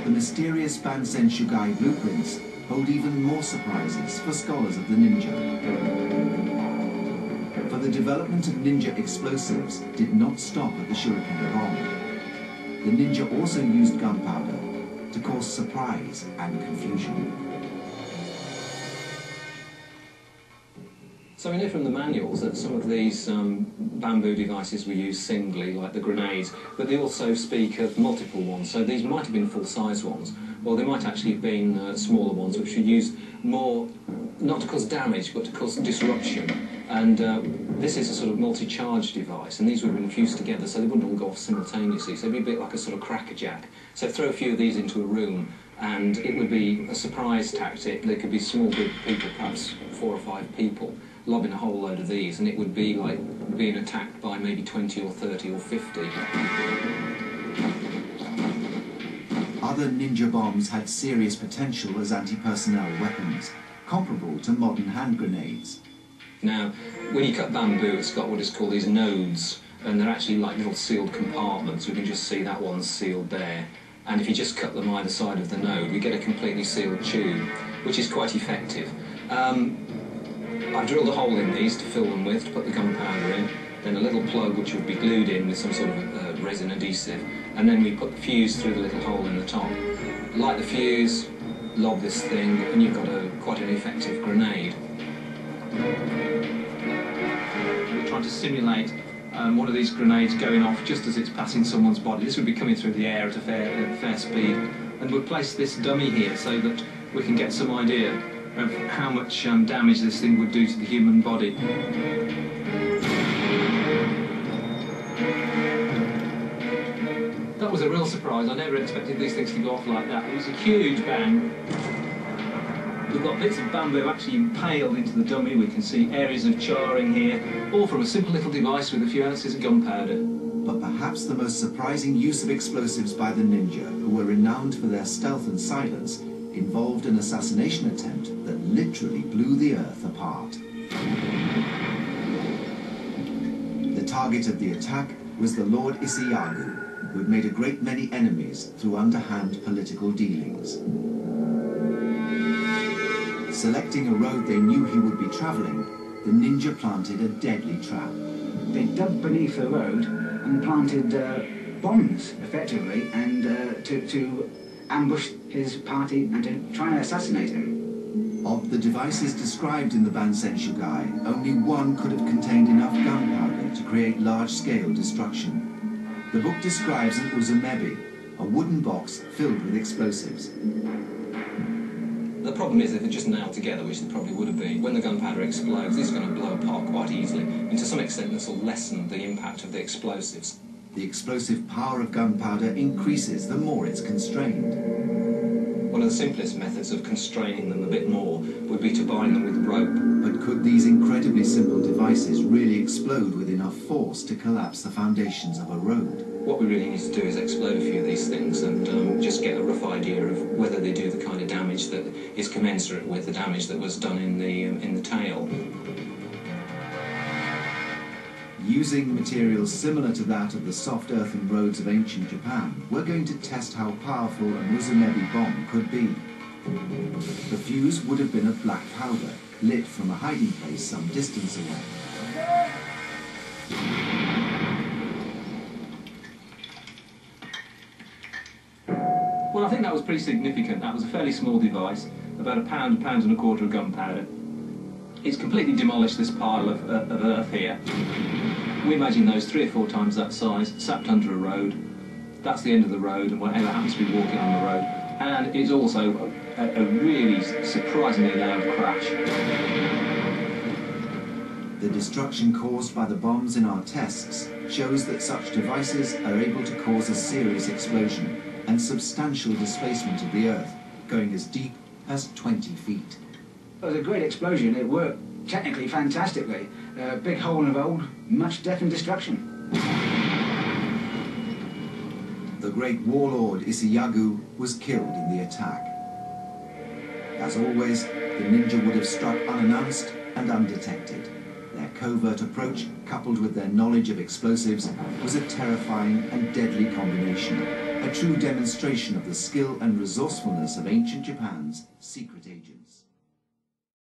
the mysterious Bansen Shugai blueprints hold even more surprises for scholars of the ninja. For the development of ninja explosives did not stop at the shuriken bomb. The ninja also used gunpowder to cause surprise and confusion. So we know from the manuals that some of these bamboo devices were used singly, like the grenades, but they also speak of multiple ones. So these might have been full-size ones, or they might actually have been smaller ones, which were used more, not to cause damage, but to cause disruption. And this is a sort of multi-charge device, and these would have been fused together, so they wouldn't all go off simultaneously. So it'd be a bit like a sort of crackerjack. So throw a few of these into a room, and it would be a surprise tactic. There could be small group of people, perhaps 4 or 5 people, lobbing a whole load of these, and it would be like being attacked by maybe 20 or 30 or 50. Other ninja bombs had serious potential as anti-personnel weapons, comparable to modern hand grenades. Now, when you cut bamboo, it's got what is called these nodes, and they're actually like little sealed compartments. We can just see that one's sealed there. And if you just cut them either side of the node, we get a completely sealed tube, which is quite effective. I've drilled a hole in these to fill them with, to put the gunpowder in, then a little plug which would be glued in with some sort of resin adhesive, and then we put the fuse through the little hole in the top. Light the fuse, lob this thing, and you've got quite an effective grenade. We're trying to simulate one of these grenades going off just as it's passing someone's body. This would be coming through the air at a fair speed, and we'll place this dummy here so that we can get some idea of how much damage this thing would do to the human body. That was a real surprise. I never expected these things to go off like that. It was a huge bang. We've got bits of bamboo actually impaled into the dummy. We can see areas of charring here, all from a simple little device with a few ounces of gunpowder. But perhaps the most surprising use of explosives by the ninja, who were renowned for their stealth and silence, involved an assassination attempt that literally blew the earth apart. The target of the attack was the Lord Isiyagu, who had made a great many enemies through underhand political dealings. Selecting a road they knew he would be travelling, the ninja planted a deadly trap. They dug beneath the road and planted bombs, effectively, and to ambush his party and to try and assassinate him. Of the devices described in the Bansen Shugai, only one could have contained enough gunpowder to create large-scale destruction. The book describes an uzumebi, a wooden box filled with explosives. The problem is if they're just nailed together, which they probably would have been, when the gunpowder explodes, it's going to blow apart quite easily, and to some extent this will lessen the impact of the explosives. The explosive power of gunpowder increases the more it's constrained. One of the simplest methods of constraining them a bit more would be to bind them with rope. But could these incredibly simple devices really explode with enough force to collapse the foundations of a road? What we really need to do is explode a few of these things and just get a rough idea of whether they do the kind of damage that is commensurate with the damage that was done in the tail. Using materials similar to that of the soft earthen roads of ancient Japan, we're going to test how powerful a uzumebi bomb could be. The fuse would have been of black powder, lit from a hiding place some distance away. Well, I think that was pretty significant. That was a fairly small device, about a pound and a quarter of gunpowder. It's completely demolished this pile of earth here. We imagine those 3 or 4 times that size, sapped under a road. That's the end of the road, and whatever happens to be walking on the road. And it's also a really surprisingly loud crash. The destruction caused by the bombs in our tests shows that such devices are able to cause a serious explosion and substantial displacement of the earth, going as deep as 20 feet. It was a great explosion. It worked technically fantastically. A big hole in the road, much death and destruction. The great warlord Isiyagu was killed in the attack. As always, the ninja would have struck unannounced and undetected. Their covert approach, coupled with their knowledge of explosives, was a terrifying and deadly combination. A true demonstration of the skill and resourcefulness of ancient Japan's secret agents.